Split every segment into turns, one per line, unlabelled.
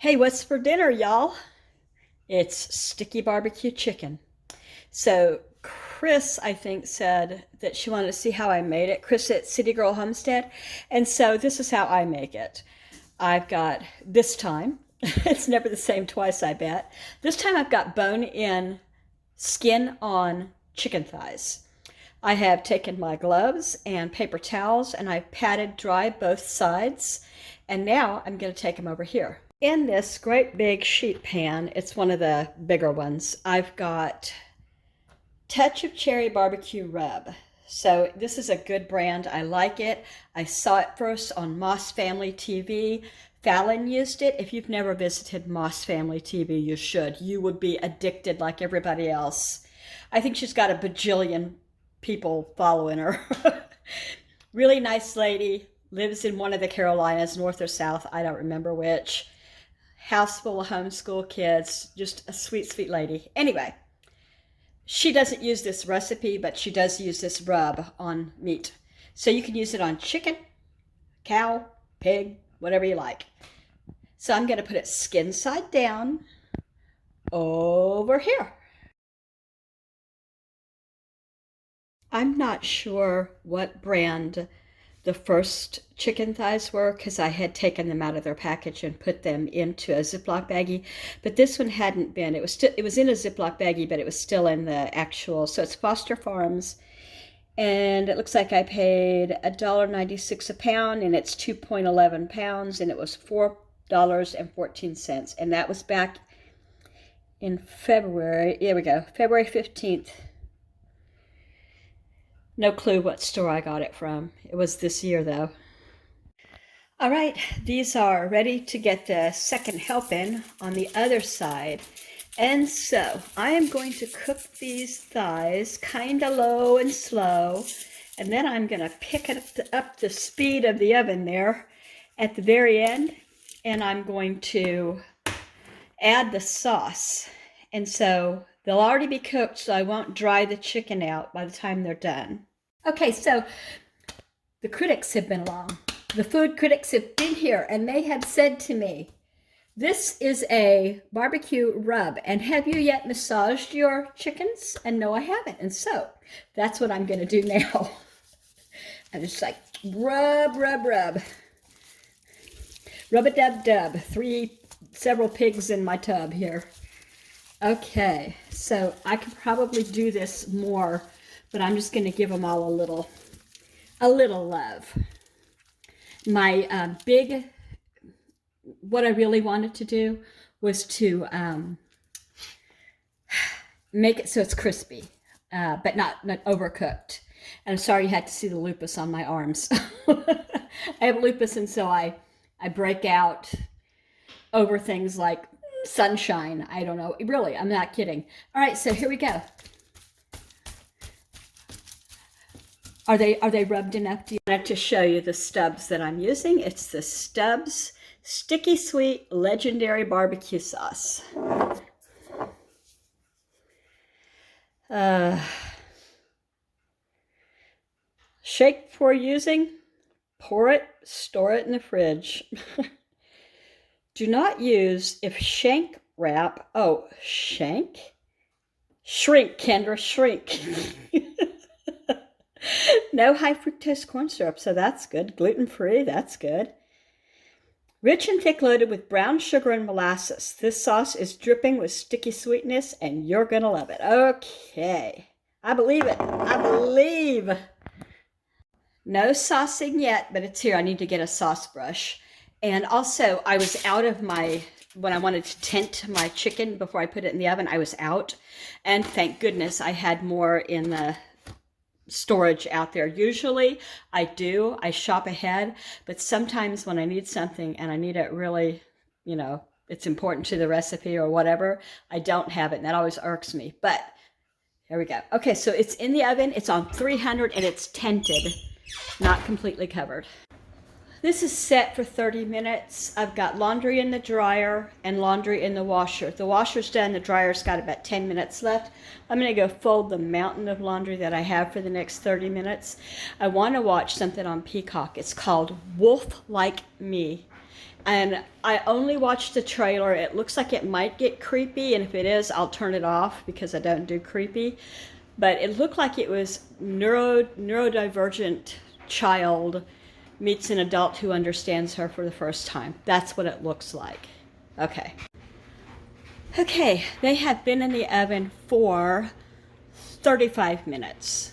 Hey, what's for dinner, y'all? It's sticky barbecue chicken. So, Chris, I think, said that she wanted to see how I made it. Chris at City Girl Homestead. And so, this is how I make it. I've got this time, it's never the same twice, I bet. This time, I've got bone in, skin on chicken thighs. I have taken my gloves and paper towels and I've patted dry both sides. And now I'm going to take them over here. In this great big sheet pan, it's one of the bigger ones, I've got Touch of Cherry Barbecue Rub. So this is a good brand. I like it. I saw it first on Moss Family TV. Fallon used it. If you've never visited Moss Family TV, you should. You would be addicted like everybody else. I think she's got a bajillion people following her. Really nice lady. Lives in one of the Carolinas, north or south. I don't remember which. House full of homeschool kids, just a sweet, sweet lady. Anyway, she doesn't use this recipe, but she does use this rub on meat. So you can use it on chicken, cow, pig, whatever you like. So I'm going to put it skin side down over here. I'm not sure what brand the first chicken thighs were because I had taken them out of their package and put them into a Ziploc baggie, but this one hadn't been. It was in a Ziploc baggie, but it was still in the actual. So it's Foster Farms, and it looks like I paid $1.96 a pound, and it's 2.11 pounds, and it was $4.14, and that was back in February. Here we go, February 15th. No clue what store I got it from. It was this year, though. All right, these are ready to get the second helping on the other side. And so I am going to cook these thighs kind of low and slow. And then I'm going to pick it up the speed of the oven there at the very end. And I'm going to add the sauce. And so they'll already be cooked, so I won't dry the chicken out by the time they're done. Okay, so the critics have been along. The food critics have been here, and they have said to me, this is a barbecue rub, and have you yet massaged your chickens? And no, I haven't. And so that's what I'm going to do now. I'm just like rub, rub, rub. Rub-a-dub-dub. Several pigs in my tub here. Okay, so I could probably do this more, but I'm just going to give them all a little love. My what I really wanted to do was to make it so it's crispy, but not overcooked. And I'm sorry you had to see the lupus on my arms. I have lupus, and so I break out over things like sunshine. I don't know. Really, I'm not kidding. All right, so here we go. Are they rubbed enough? I wanted to show you the stubs that I'm using. It's the Stubbs Sticky Sweet Legendary Barbecue Sauce. Shake before using. Pour it, store it in the fridge. Do not use if shank wrap. Oh, shank? Shrink, Kendra, shrink. No high fructose corn syrup, so that's good. Gluten-free, that's good. Rich and thick loaded with brown sugar and molasses. This sauce is dripping with sticky sweetness, and you're going to love it. Okay. I believe it. I believe. No saucing yet, but it's here. I need to get a sauce brush. And also, I was out of when I wanted to tent my chicken before I put it in the oven, I was out. And thank goodness I had more in the storage out there. Usually I shop ahead, but sometimes when I need something and I need it really, it's important to the recipe or whatever, I don't have it, and that always irks me. But here we go. Okay, so it's in the oven. It's on 300 and it's tented, not completely covered. This is set for 30 minutes. I've got laundry in the dryer and laundry in the washer. The washer's done, the dryer's got about 10 minutes left. I'm gonna go fold the mountain of laundry that I have for the next 30 minutes. I wanna watch something on Peacock. It's called Wolf Like Me. And I only watched the trailer. It looks like it might get creepy, and if it is, I'll turn it off because I don't do creepy. But it looked like it was neurodivergent child meets an adult who understands her for the first time. That's what it looks like. Okay. Okay, they have been in the oven for 35 minutes.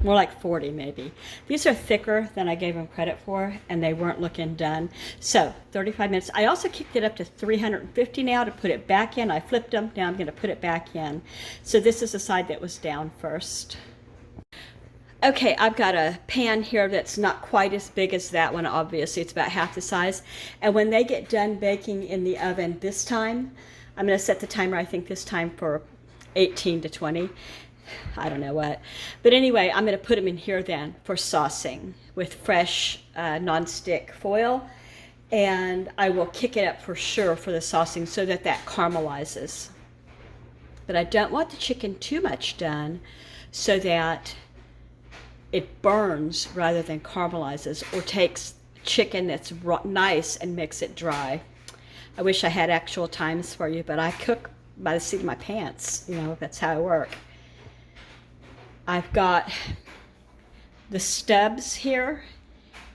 More like 40 maybe. These are thicker than I gave them credit for, and they weren't looking done. So 35 minutes. I also kicked it up to 350 now to put it back in. I flipped them. Now I'm going to put it back in. So this is the side that was down first. Okay, I've got a pan here that's not quite as big as that one, obviously. It's about half the size. And when they get done baking in the oven this time, I'm going to set the timer, I think this time for 18 to 20. I don't know what. But anyway, I'm going to put them in here then for saucing with fresh non-stick foil. And I will kick it up for sure for the saucing so that that caramelizes. But I don't want the chicken too much done so that it burns rather than caramelizes, or takes chicken that's nice and makes it dry. I wish I had actual times for you, but I cook by the seat of my pants. You know, that's how I work. I've got the stubs here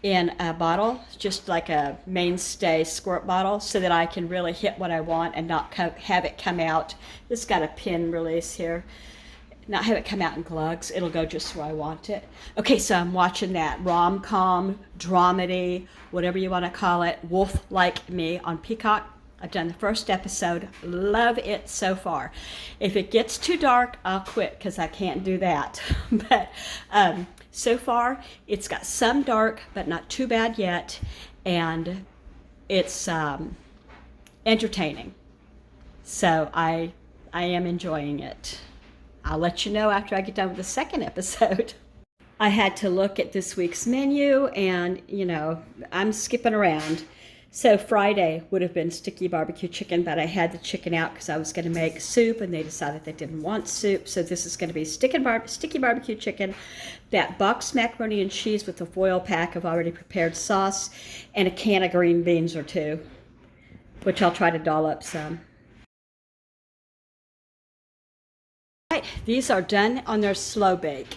in a bottle, just like a mainstay squirt bottle, so that I can really hit what I want and not have it come out. This got a pin release here. Not have it come out in glugs. It'll go just where I want it. Okay, so I'm watching that rom-com, dramedy, whatever you want to call it, Wolf Like Me on Peacock. I've done the first episode. Love it so far. If it gets too dark, I'll quit because I can't do that. But so far, it's got some dark, but not too bad yet. And it's entertaining. So I am enjoying it. I'll let you know after I get done with the second episode. I had to look at this week's menu, and, you know, I'm skipping around. So Friday would have been sticky barbecue chicken, but I had the chicken out because I was going to make soup, and they decided they didn't want soup. So this is going to be sticky barbecue chicken, that boxed macaroni and cheese with a foil pack of already prepared sauce, and a can of green beans or two, which I'll try to doll up some. Right, these are done on their slow bake.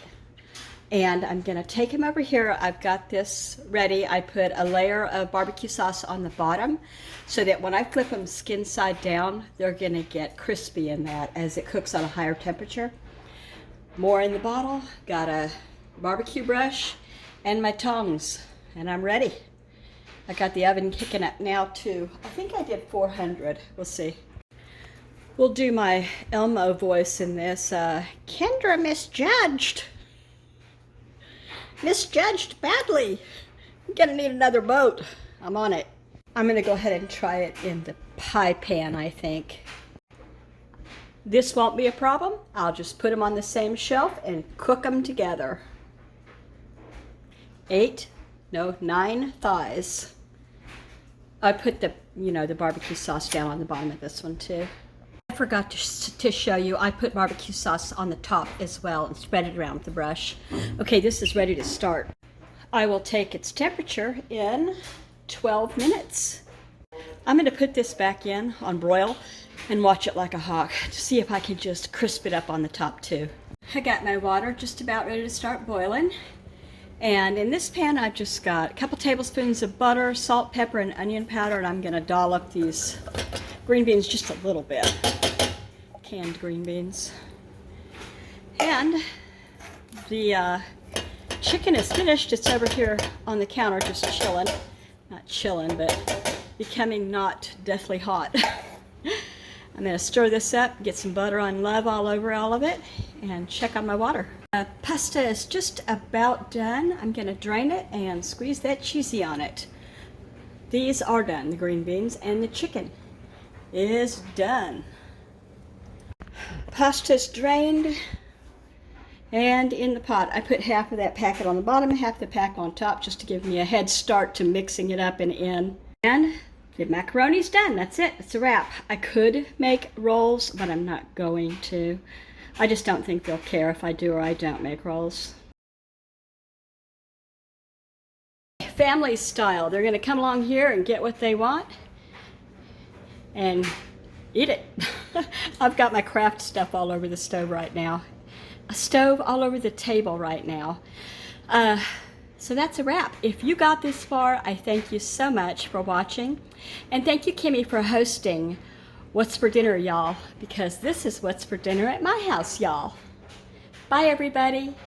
And I'm going to take them over here. I've got this ready. I put a layer of barbecue sauce on the bottom so that when I flip them skin side down, they're going to get crispy in that as it cooks on a higher temperature. More in the bottle. Got a barbecue brush and my tongs. And I'm ready. I got the oven kicking up now too. I think I did 400. We'll see. We'll do my Elmo voice in this. Kendra misjudged. Misjudged badly. I'm gonna need another boat. I'm on it. I'm gonna go ahead and try it in the pie pan, I think. This won't be a problem. I'll just put them on the same shelf and cook them together. 9 thighs. I put the barbecue sauce down on the bottom of this one too. I forgot to show you, I put barbecue sauce on the top as well and spread it around with the brush. Okay, this is ready to start. I will take its temperature in 12 minutes. I'm going to put this back in on broil and watch it like a hawk to see if I can just crisp it up on the top too. I got my water just about ready to start boiling. And in this pan, I've just got a couple tablespoons of butter, salt, pepper, and onion powder, and I'm going to doll up these green beans just a little bit. Canned green beans. And the chicken is finished. It's over here on the counter just chilling. Not chilling, but becoming not deathly hot. I'm going to stir this up, get some butter on love all over all of it, and check on my water. Pasta is just about done. I'm going to drain it and squeeze that cheesy on it. These are done, the green beans, and the chicken is done. Pasta's drained and in the pot. I put half of that packet on the bottom and half the pack on top just to give me a head start to mixing it up and in. And the macaroni's done. That's it. It's a wrap. I could make rolls, but I'm not going to. I just don't think they'll care if I do or I don't make rolls. family style. They're going to come along here and get what they want and eat it. I've got my craft stuff all over the stove right now. A stove all over the table right now. So that's a wrap. If you got this far, I thank you so much for watching. And thank you, Kimmy, for hosting What's for Dinner, y'all, because this is what's for dinner at my house, y'all. Bye, everybody.